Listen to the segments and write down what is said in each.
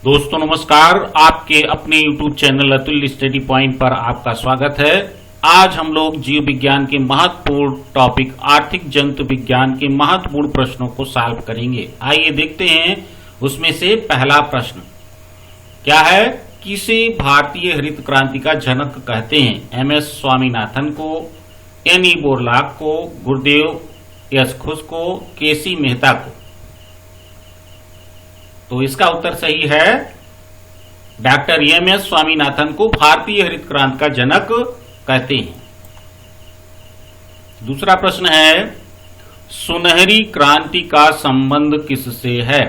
दोस्तों नमस्कार, आपके अपने YouTube channel Atul study point पर आपका स्वागत है। आज हम लोग जीव विज्ञान के महत्वपूर्ण टॉपिक आर्थिक जंतु विज्ञान के महत्वपूर्ण प्रश्नों को सॉल्व करेंगे। आइए देखते हैं। उसमें से पहला प्रश्न क्या है? किसे भारतीय हरित क्रांति का जनक कहते हैं? MS स्वामीनाथन को, NE बोरलॉग को, गुरुदेव यश घोष को, KC मेहता को? तो इसका उत्तर सही है, डॉक्टर MS स्वामीनाथन को भारतीय हरित क्रांति का जनक कहते हैं। दूसरा प्रश्न है, सुनहरी क्रांति का संबंध किससे है?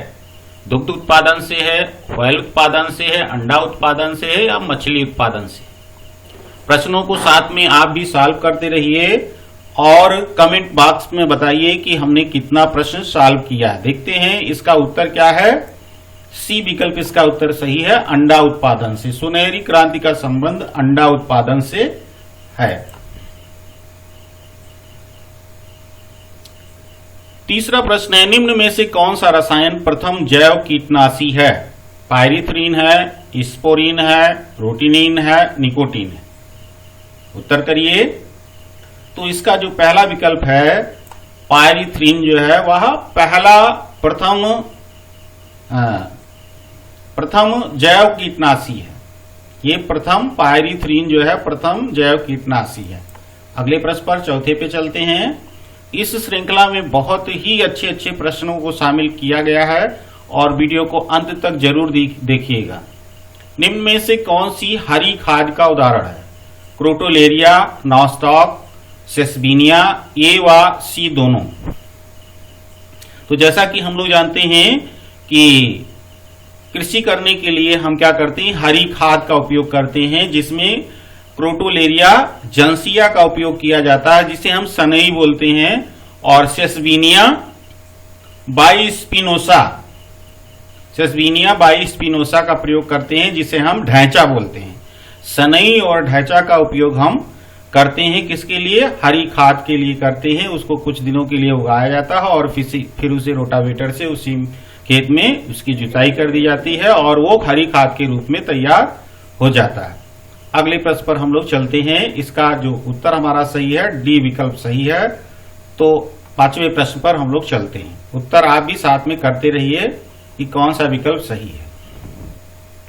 दुग्ध उत्पादन से है, फल उत्पादन से है, अंडा उत्पादन से है या मछली उत्पादन से? प्रश्नों को साथ में आप भी सॉल्व करते रहिए और कमेंट बॉक्स में बताइए कि हमने कितना प्रश्न सॉल्व किया। देखते हैं इसका उत्तर क्या है। सी विकल्प इसका उत्तर सही है, अंडा उत्पादन से। सुनहरी क्रांति का संबंध अंडा उत्पादन से है। तीसरा प्रश्न है, निम्न में से कौन सा रसायन प्रथम जैव कीटनाशी है? पायरीथ्रिन है, स्पोरीन है, रोटिनिन है, निकोटीन है? उत्तर करिए। तो इसका जो पहला विकल्प है पायरीथ्रिन जो है वह पहला प्रथम जैव कीटनाशी है। ये प्रथम पायरीथ्रिन जो है प्रथम जैव कीटनाशी है। अगले प्रश्न पर चौथे पे चलते हैं। इस श्रृंखला में बहुत ही अच्छे अच्छे प्रश्नों को शामिल किया गया है और वीडियो को अंत तक जरूर देखिएगा। निम्न में से कौन सी हरी खाद का उदाहरण है? क्रोटोलेरिया, नॉस्टॉक, सेस्बिनिया, ए व सी दोनों? तो जैसा कि हम लोग जानते हैं कि कृषि करने के लिए हम क्या करते हैं, हरी खाद का उपयोग करते हैं, जिसमें क्रोटोलेरिया जंसिया का उपयोग किया जाता है जिसे हम सनई बोलते हैं, और सेस्बिनिया बाइस्पिनोसा का प्रयोग करते हैं जिसे हम ढैंचा बोलते हैं। सनई और ढैंचा का उपयोग हम करते हैं किसके लिए? हरी खाद के लिए करते हैं। उसको कुछ दिनों के लिए उगाया जाता है और फिर उसे रोटावेटर से उसी खेत में उसकी जुताई कर दी जाती है और वो हरी खाद के रूप में तैयार हो जाता है। अगले प्रश्न पर हम लोग चलते हैं। इसका जो उत्तर हमारा सही है, डी विकल्प सही है। तो पांचवें प्रश्न पर हम लोग चलते हैं। उत्तर आप भी साथ में करते रहिए कि कौन सा विकल्प सही है।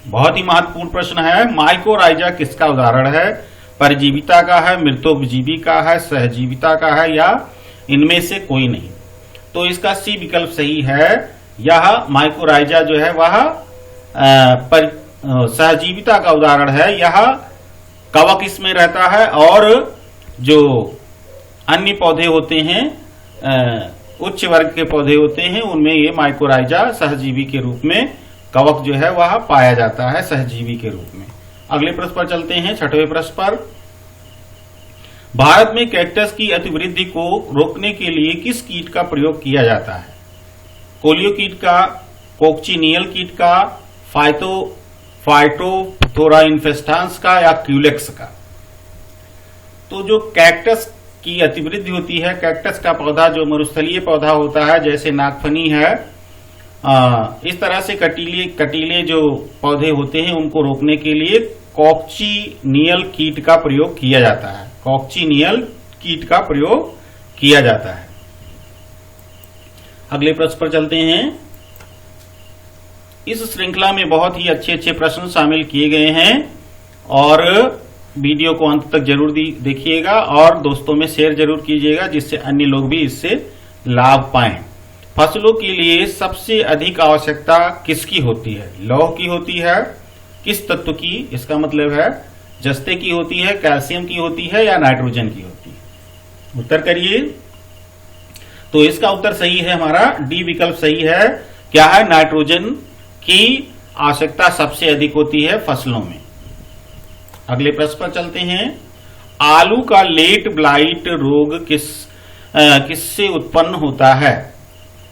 बहुत ही महत्वपूर्ण प्रश्न है। माइकोराइजा किसका उदाहरण है? परजीविता का है, मृतोपजीवी का है, सहजीविता का है या इनमें से कोई नहीं? तो इसका सी विकल्प सही है। यह माइकोराइजा जो है वह सहजीविता का उदाहरण है। यह कवक इसमें रहता है और जो अन्य पौधे होते हैं, उच्च वर्ग के पौधे होते हैं, उनमें ये माइकोराइजा सहजीवी के रूप में कवक जो है वह पाया जाता है सहजीवी के रूप में। अगले प्रश्न पर चलते हैं, छठवें प्रश्न पर। भारत में कैक्टस की अतिवृद्धि को रोकने के लिए किस कीट का प्रयोग किया जाता है? कोलियो कीट का, कोक्चिनियल कीट का, फाइटोफथोरा इन्फेस्टांस का या क्यूलेक्स का? तो जो कैक्टस की अतिवृद्धि होती है, कैक्टस का पौधा जो मरुस्थलीय पौधा होता है जैसे नागफनी है, इस तरह से कटीले जो पौधे होते हैं उनको रोकने के लिए कोक्चिनियल कीट का प्रयोग किया जाता है। कोक्चिनियल कीट का प्रयोग किया जाता है। अगले प्रश्न पर चलते हैं। इस श्रृंखला में बहुत ही अच्छे अच्छे प्रश्न शामिल किए गए हैं और वीडियो को अंत तक जरूर देखिएगा और दोस्तों में शेयर जरूर कीजिएगा जिससे अन्य लोग भी इससे लाभ पाएं। फसलों के लिए सबसे अधिक आवश्यकता किसकी होती है? लौह की होती है? किस तत्व की? इसका मतलब है जस्ते की होती है, कैल्शियम की होती है या नाइट्रोजन की होती है? उत्तर करिए। तो इसका उत्तर सही है, हमारा डी विकल्प सही है। क्या है? नाइट्रोजन की आवश्यकता सबसे अधिक होती है फसलों में। अगले प्रश्न पर चलते हैं। आलू का लेट ब्लाइट रोग किससे उत्पन्न होता है?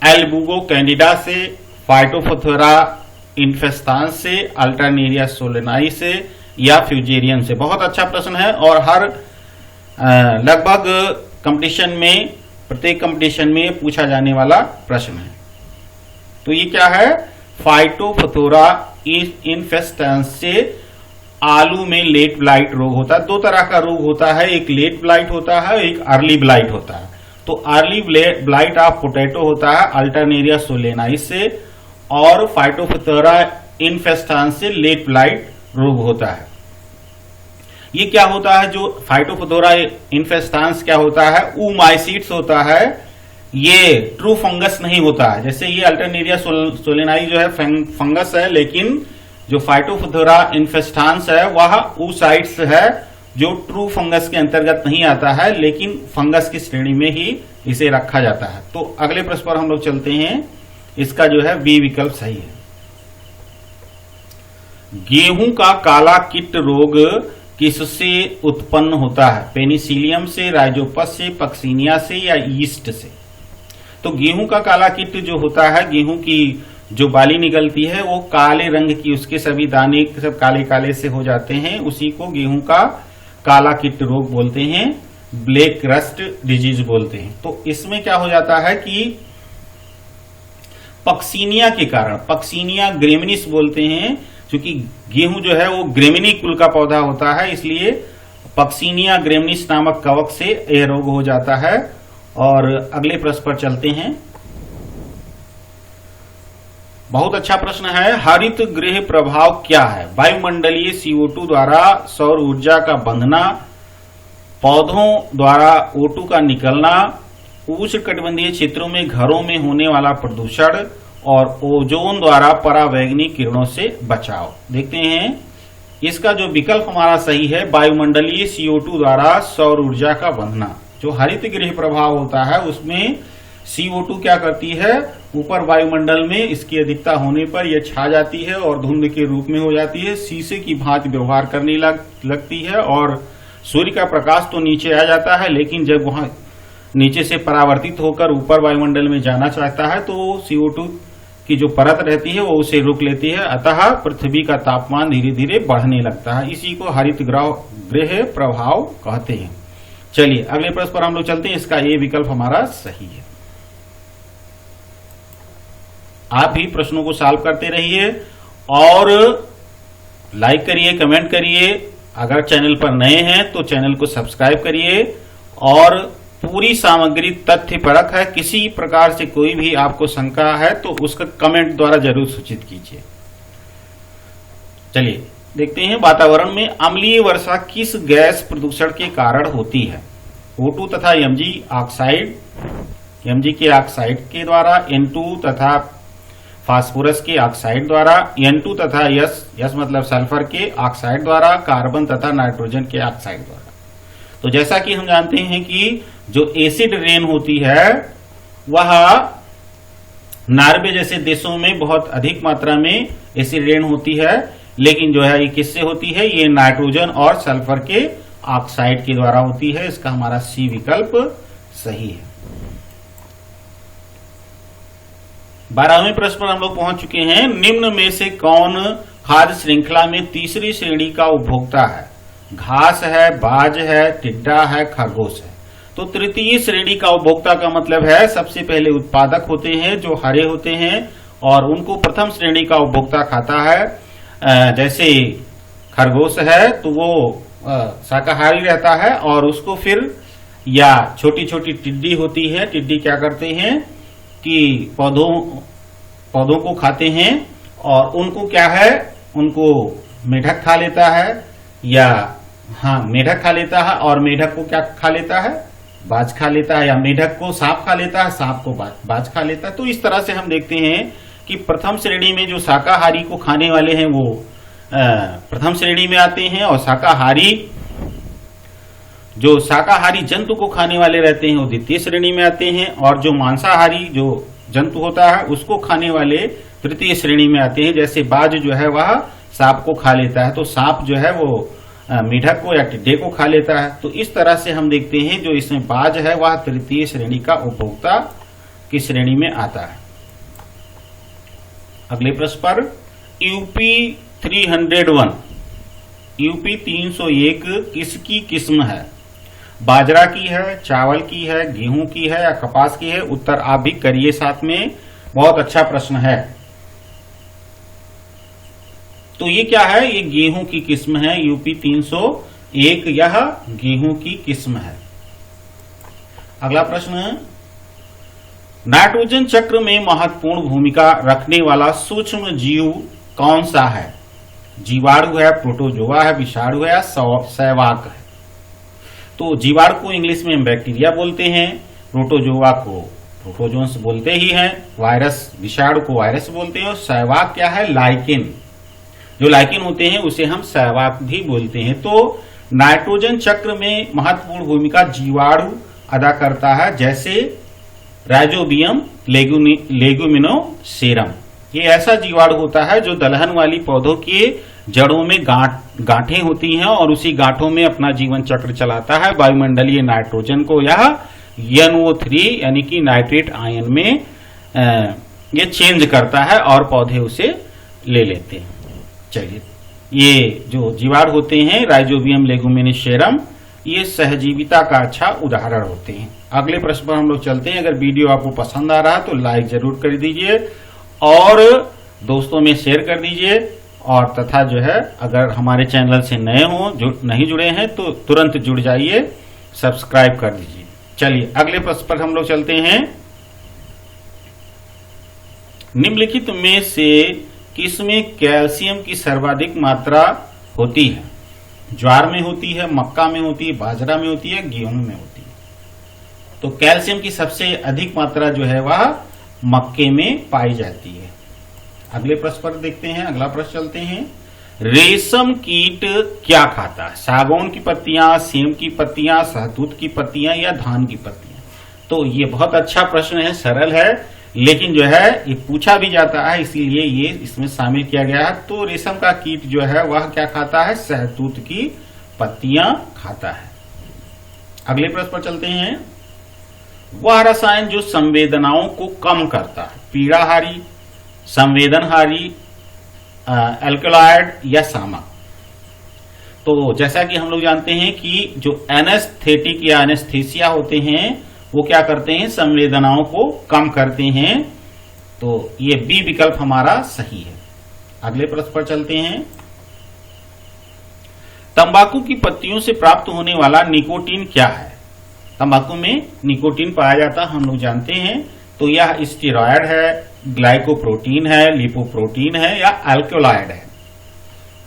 एल्बुगो कैंडिडा से, फाइटोफथोरा इन्फेस्टांस से, अल्टरनेरिया सोलेनाई से या फ्यूजेरियम से? बहुत अच्छा प्रश्न है और हर लगभग प्रत्येक कंपटीशन में पूछा जाने वाला प्रश्न है। तो ये क्या है? फाइटोफथोरा इन्फेस्टेंस से आलू में लेट ब्लाइट रोग होता है। दो तरह का रोग होता है, एक लेट ब्लाइट होता है, एक अर्ली ब्लाइट होता है। तो अर्ली ब्लाइट ऑफ पोटैटो होता है अल्टरनेरिया सोलेनाइस से, और फाइटोफथोरा इन्फेस्टेंस से लेट ब्लाइट रोग होता है। ये क्या होता है, जो फाइटोफथोरा इन्फेस्टेंस क्या होता है, ऊमाइसीट्स होता है, ये ट्रू फंगस नहीं होता है। जैसे ये अल्टरनेरिया सोलेनाई जो है फंगस है, लेकिन जो फाइटोफथोरा इन्फेस्टेंस है वह oocytes है, जो ट्रू फंगस के अंतर्गत नहीं आता है, लेकिन फंगस की श्रेणी में ही इसे रखा जाता है। तो अगले प्रश्न पर हम लोग चलते हैं। इसका जो है बी विकल्प सही है। गेहूं का काला कीट रोग किससे उत्पन्न होता है, पेनिसिलियम से, राइजोपस से, पक्सिनिया से या ईस्ट से। तो गेहूं का काला कीट जो होता है, गेहूं की जो बाली निकलती है वो काले रंग की, उसके सभी दाने सब काले काले से हो जाते हैं, उसी को गेहूं का काला कीट रोग बोलते हैं, ब्लैक रस्ट डिजीज बोलते हैं। तो इसमें क्या हो जाता है कि पक्सिनिया के कारण, पक्सिनिया ग्रेमिनिस बोलते हैं, क्योंकि गेहूं जो है वो ग्रेमिनी कुल का पौधा होता है, इसलिए पक्सिनिया ग्रेमिनिस नामक कवक से यह रोग हो जाता है। और अगले प्रश्न पर चलते हैं। बहुत अच्छा प्रश्न है। हरित गृह प्रभाव क्या है, वायुमंडलीय CO2 द्वारा सौर ऊर्जा का बंधना, पौधों द्वारा O2 का निकलना, उष्णकटिबंधीय क्षेत्रों में घरों में होने वाला प्रदूषण, और ओजोन द्वारा परावैंगनी किरणों से बचाव। देखते हैं इसका जो विकल्प हमारा सही है, वायुमंडलीय CO2 द्वारा सौर ऊर्जा का बंधना। जो हरित गृह प्रभाव होता है उसमें CO2 क्या करती है, ऊपर वायुमंडल में इसकी अधिकता होने पर यह छा जाती है और धुंध के रूप में हो जाती है, शीशे की भांति व्यवहार करने लगती है, और सूर्य का प्रकाश तो नीचे आ जाता है, लेकिन जब वहां नीचे से परावर्तित होकर ऊपर वायुमंडल में जाना चाहता है तो CO2 की जो परत रहती है वो उसे रोक लेती है, अतः पृथ्वी का तापमान धीरे धीरे बढ़ने लगता है। इसी को हरित गृह प्रभाव कहते हैं। चलिए अगले प्रश्न पर हम लोग चलते हैं। इसका ये विकल्प हमारा सही है। आप भी प्रश्नों को सॉल्व करते रहिए और लाइक करिए, कमेंट करिए। अगर चैनल पर नए हैं तो चैनल को सब्सक्राइब करिए, और पूरी सामग्री तथ्यपरक है। किसी प्रकार से कोई भी आपको शंका है तो उसका कमेंट द्वारा जरूर सूचित कीजिए। चलिए देखते हैं, वातावरण में अम्लीय वर्षा किस गैस प्रदूषण के कारण होती है, O2 तथा Mg ऑक्साइड, Mg के ऑक्साइड के द्वारा, N2 तथा फास्फोरस के ऑक्साइड द्वारा, N2 तथा यस मतलब सल्फर के ऑक्साइड द्वारा, कार्बन तथा नाइट्रोजन के ऑक्साइड द्वारा। तो जैसा कि हम जानते हैं कि जो एसिड रेन होती है वह नॉर्वे जैसे देशों में बहुत अधिक मात्रा में एसिड रेन होती है, लेकिन जो है ये किससे होती है, ये नाइट्रोजन और सल्फर के ऑक्साइड के द्वारा होती है। इसका हमारा सी विकल्प सही है। 12वें प्रश्न पर हम लोग पहुंच चुके हैं। निम्न में से कौन खाद्य श्रृंखला में तीसरी श्रेणी का उपभोक्ता है, घास है, बाज है, टिड्डा है, खरगोश है। तो तृतीय श्रेणी का उपभोक्ता का मतलब है सबसे पहले उत्पादक होते हैं जो हरे होते हैं, और उनको प्रथम श्रेणी का उपभोक्ता खाता है। जैसे खरगोश है तो वो शाकाहारी रहता है, और उसको फिर या छोटी छोटी टिड्डी होती है, टिड्डी क्या करते हैं कि पौधों को खाते हैं, और उनको क्या है, उनको मेढक खा लेता है, या मेढक खा लेता है, और मेढक को क्या खा लेता है, बाज खा लेता है, या मेढक को सांप खा लेता है, सांप को बाज खा लेता है। तो इस तरह से हम देखते हैं कि प्रथम श्रेणी में जो शाकाहारी को खाने वाले हैं वो प्रथम श्रेणी में आते हैं, और जो शाकाहारी जंतु को खाने वाले रहते हैं वो द्वितीय श्रेणी में आते हैं, और जो मांसाहारी जो जंतु होता है उसको खाने वाले तृतीय श्रेणी में आते हैं। जैसे बाज जो है वह सांप को खा लेता है, तो सांप जो है वो मेढक को या टिड्डे को खा लेता है। तो इस तरह से हम देखते हैं जो इसमें बाज है वह तृतीय श्रेणी का उपभोक्ता की श्रेणी में आता है। अगले प्रश्न पर यूपी 301 यूपी 301 किसकी किस्म है, बाजरा की है, चावल की है, गेहूं की है या कपास की है। उत्तर आप भी करिए साथ में। बहुत अच्छा प्रश्न है। तो ये क्या है, ये गेहूं की किस्म है, यूपी 301 यह गेहूं की किस्म है। अगला प्रश्न, नाइट्रोजन चक्र में महत्वपूर्ण भूमिका रखने वाला सूक्ष्म जीव कौन सा है? जीवाणु है, प्रोटोजोआ है, विषाणु है या सहवाक है? तो जीवाणु को इंग्लिश में बैक्टीरिया बोलते हैं, प्रोटोजोआ को प्रोटोजोन्स बोलते ही हैं, वायरस विषाणु को वायरस बोलते हैं, और सहवाक क्या है, लाइकेन। जो लाइकेन होते हैं उसे हम सहवाक भी बोलते हैं। तो नाइट्रोजन चक्र में महत्वपूर्ण भूमिका जीवाणु अदा करता है, जैसे राइजोबियम लेगुमिनोसेरम। ये ऐसा जीवाणु होता है जो दलहन वाली पौधों के जड़ों में गांठें होती हैं और उसी गांठों में अपना जीवन चक्र चलाता है। वायुमंडलीय नाइट्रोजन को यह NO3 यानी कि नाइट्रेट आयन में ये चेंज करता है और पौधे उसे ले लेते हैं। चलिए, ये जो जीवाणु होते हैं राइजोबियम लेगुमिनोसेरम, ये सहजीविता का अच्छा उदाहरण होते हैं। अगले प्रश्न पर हम लोग चलते हैं। अगर वीडियो आपको पसंद आ रहा है तो लाइक जरूर कर दीजिए और दोस्तों में शेयर कर दीजिए, और तथा जो है अगर हमारे चैनल से नए हो, जो नहीं जुड़े हैं तो तुरंत जुड़ जाइए, सब्सक्राइब कर दीजिए। चलिए अगले प्रश्न पर हम लोग चलते हैं। निम्नलिखित में से किसमें कैल्शियम की सर्वाधिक मात्रा होती है? ज्वार में होती है, मक्का में होती है, बाजरा में होती है, गेहूं में होती है? तो कैल्शियम की सबसे अधिक मात्रा जो है वह मक्के में पाई जाती है। अगले प्रश्न पर देखते हैं। अगला प्रश्न चलते हैं। रेशम कीट क्या खाता है? सागौन की पत्तियां, सेम की पत्तियां, शहतूत की पत्तियां या धान की पत्तियां? तो ये बहुत अच्छा प्रश्न है, सरल है, लेकिन जो है ये पूछा भी जाता है, इसीलिए ये इसमें शामिल किया गया है। तो रेशम का कीट जो है वह क्या खाता है? शहतूत की पत्तियां खाता है। अगले प्रश्न पर चलते हैं। वह रसायन जो संवेदनाओं को कम करता है, पीड़ाहारी, संवेदनहारी, एल्कलॉइड या शामक? तो जैसा कि हम लोग जानते हैं कि जो एनेस्थेटिक या एनेस्थीसिया होते हैं वो क्या करते हैं? संवेदनाओं को कम करते हैं। तो ये बी विकल्प हमारा सही है। अगले प्रश्न पर चलते हैं। तंबाकू की पत्तियों से प्राप्त होने वाला निकोटीन क्या है? तंबाकू में निकोटीन पाया जाता है, हम लोग जानते हैं। तो यह स्टेरॉयड है, ग्लाइकोप्रोटीन है, लिपोप्रोटीन है या अल्कोलॉइड है?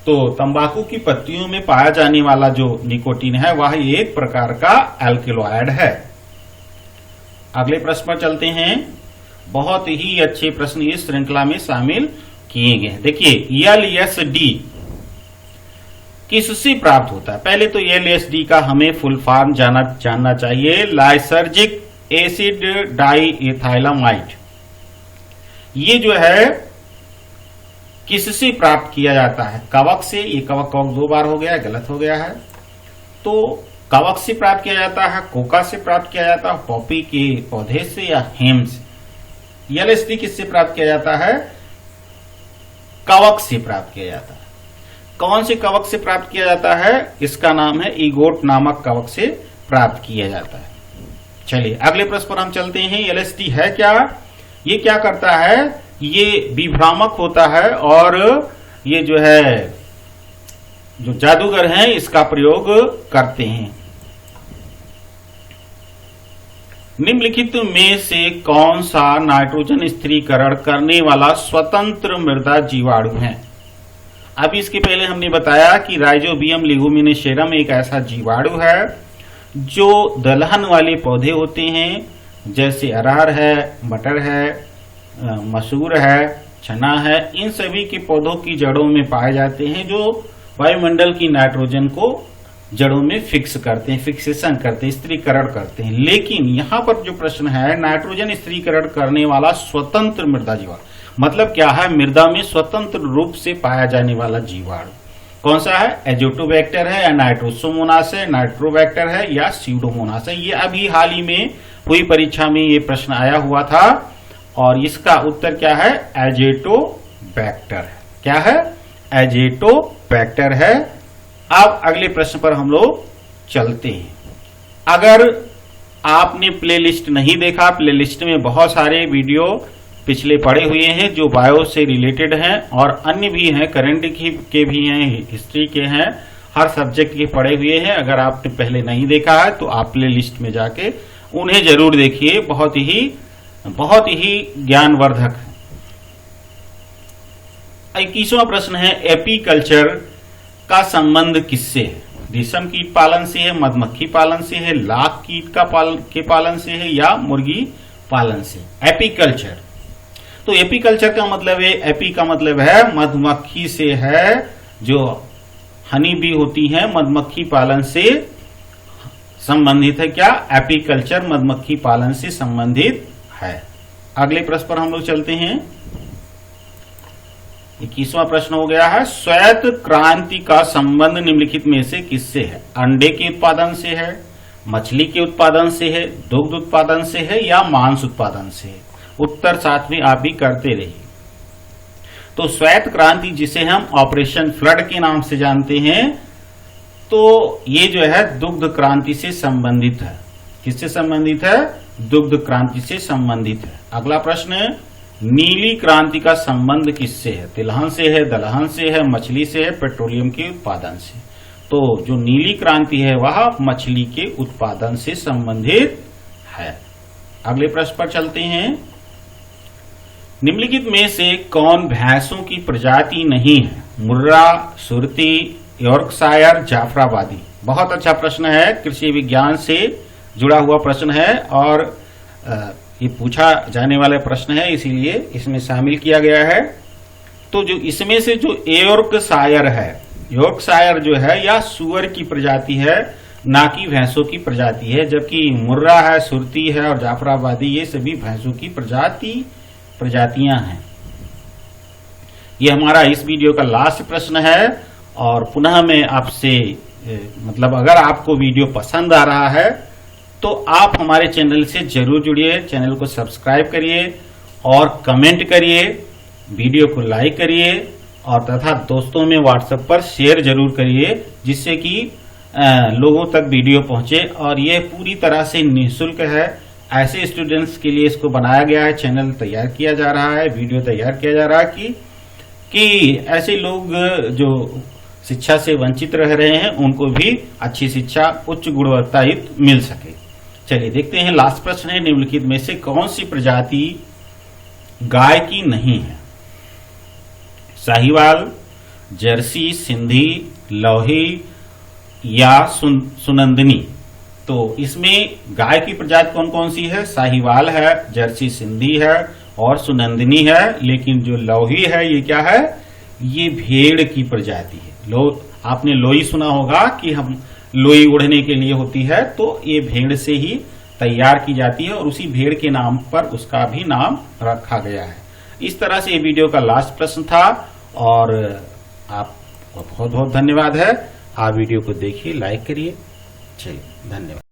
तो तंबाकू की पत्तियों में पाया जाने वाला जो निकोटीन है वह एक प्रकार का अल्कोलॉइड है। अगले प्रश्न पर चलते हैं। बहुत ही अच्छे प्रश्न इस श्रृंखला में शामिल किए गए हैं। देखिए, LSD किससे प्राप्त होता है? पहले तो LSD का हमें फुल फॉर्म जानना चाहिए, लाइसर्जिक एसिड डाइएथाइलामाइड। ये जो है किससे प्राप्त किया जाता है? कवक से। ये कवक 2 बार हो गया है, गलत हो गया है। तो कवक से प्राप्त किया जाता है, कोका से प्राप्त किया जाता है, पॉपी के पौधे से या हेम से? LSD किससे प्राप्त किया जाता है? कवक से प्राप्त किया जाता है। कौन से कवक से प्राप्त किया जाता है? इसका नाम है ईगोट नामक कवक से प्राप्त किया जाता है। चलिए अगले प्रश्न पर हम चलते हैं। LSD है क्या? ये क्या करता है? ये विभ्रामक होता है और ये जो है जो जादूगर हैं इसका प्रयोग करते हैं। निम्नलिखित में से कौन सा नाइट्रोजन स्थिरीकरण करने वाला स्वतंत्र मृदा जीवाणु है? अभी इसके पहले हमने बताया कि राइजोबियम लेगुमिनोसेरम एक ऐसा जीवाणु है जो दलहन वाले पौधे होते हैं, जैसे अरहर है, मटर है, मसूर है, चना है, इन सभी के पौधों की जड़ों में पाए जाते हैं, जो वायुमंडल की नाइट्रोजन को जड़ों में फिक्स करते हैं, फिक्सेशन करते हैं, स्थिरीकरण करते हैं। लेकिन यहाँ पर जो प्रश्न है, नाइट्रोजन स्थिरीकरण करने वाला स्वतंत्र मृदा जीवाणु मतलब क्या है? मृदा में स्वतंत्र रूप से पाया जाने वाला जीवाणु कौन सा है? एजोटोबैक्टर है या नाइट्रोसोमोनास है, नाइट्रोबैक्टर है या स्यूडोमोनास है? ये अभी हाल ही में हुई परीक्षा में ये प्रश्न आया हुआ था और इसका उत्तर क्या है? एजेटोबैक्टर है। क्या है? एजेटोबैक्टर है। अब अगले प्रश्न पर हम लोग चलते हैं। अगर आपने प्लेलिस्ट नहीं देखा, प्लेलिस्ट में बहुत सारे वीडियो पिछले पढ़े हुए हैं जो बायो से रिलेटेड हैं, और अन्य भी हैं, करंट के भी हैं, हिस्ट्री के हैं, हर सब्जेक्ट के पढ़े हुए हैं। अगर आपने पहले नहीं देखा है तो आप प्ले लिस्ट में जाके उन्हें जरूर देखिए, बहुत ही ज्ञानवर्धक है। 21वां प्रश्न है, एपीकल्चर का संबंध किससे है? रेशम कीट पालन से है, मधुमक्खी पालन से है, लाख कीट के पालन से है, या मुर्गी पालन से? एपीकल्चर, तो एपीकल्चर का मतलब है, एपी का मतलब है मधुमक्खी से है, जो हनी बी होती है, मधुमक्खी पालन से संबंधित है। क्या? एपीकल्चर मधुमक्खी पालन से संबंधित है। अगले प्रश्न पर हम लोग चलते हैं। 21वां प्रश्न हो गया है, श्वेत क्रांति का संबंध निम्नलिखित में से किससे है? अंडे के उत्पादन से है, मछली के उत्पादन से है, दुग्ध उत्पादन से है, या मांस उत्पादन से है? उत्तर साथ में आप भी करते रहिए। तो श्वेत क्रांति, जिसे हम ऑपरेशन फ्लड के नाम से जानते हैं, तो ये जो है दुग्ध क्रांति से संबंधित है। किससे संबंधित है? दुग्ध क्रांति से संबंधित है। अगला प्रश्न है, नीली क्रांति का संबंध किससे है? तिलहन से है, दलहन से है, मछली से है, पेट्रोलियम के उत्पादन से? तो जो नीली क्रांति है वह मछली के उत्पादन से संबंधित है। अगले प्रश्न पर चलते हैं। निम्नलिखित में से कौन भैंसों की प्रजाति नहीं है? मुर्रा, सुरती, यॉर्कशायर, जाफराबादी? बहुत अच्छा प्रश्न है, कृषि विज्ञान से जुड़ा हुआ प्रश्न है, और ये पूछा जाने वाला प्रश्न है, इसीलिए इसमें शामिल किया गया है। तो जो इसमें से जो यॉर्कशायर है, यॉर्कशायर जो है या सुअर की प्रजाति है, ना कि भैंसों की प्रजाति है, जबकि मुर्रा है, सुरती है और जाफराबादी ये सभी भैंसों की प्रजातियां हैं। ये हमारा इस वीडियो का लास्ट प्रश्न है, और पुनः मैं आपसे मतलब अगर आपको वीडियो पसंद आ रहा है तो आप हमारे चैनल से जरूर जुड़िए, चैनल को सब्सक्राइब करिए और कमेंट करिए, वीडियो को लाइक करिए, और तथा दोस्तों में व्हाट्सएप पर शेयर जरूर करिए, जिससे कि लोगों तक वीडियो पहुंचे। और ये पूरी तरह से निःशुल्क है, ऐसे स्टूडेंट्स के लिए इसको बनाया गया है, चैनल तैयार किया जा रहा है, वीडियो तैयार किया जा रहा है कि ऐसे लोग जो शिक्षा से वंचित रह रहे हैं उनको भी अच्छी शिक्षा उच्च गुणवत्तायुक्त मिल सके। चलिए देखते हैं, लास्ट प्रश्न है, निम्नलिखित में से कौन सी प्रजाति गाय की नहीं है? साहिवाल, जर्सी, सिंधी, लोही या सुनंदनी? तो इसमें गाय की प्रजाति कौन कौन सी है? साहिवाल है, जर्सी सिंधी है और सुनंदनी है। लेकिन जो लोही है ये क्या है? ये भेड़ की प्रजाति है। आपने लोई सुना होगा कि हम लोई ओढ़ने के लिए होती है, तो ये भेड़ से ही तैयार की जाती है और उसी भेड़ के नाम पर उसका भी नाम रखा गया है। इस तरह से ये वीडियो का लास्ट प्रश्न था, और आपको बहुत बहुत धन्यवाद है। आप वीडियो को देखिए, लाइक करिए। चलिए, धन्यवाद।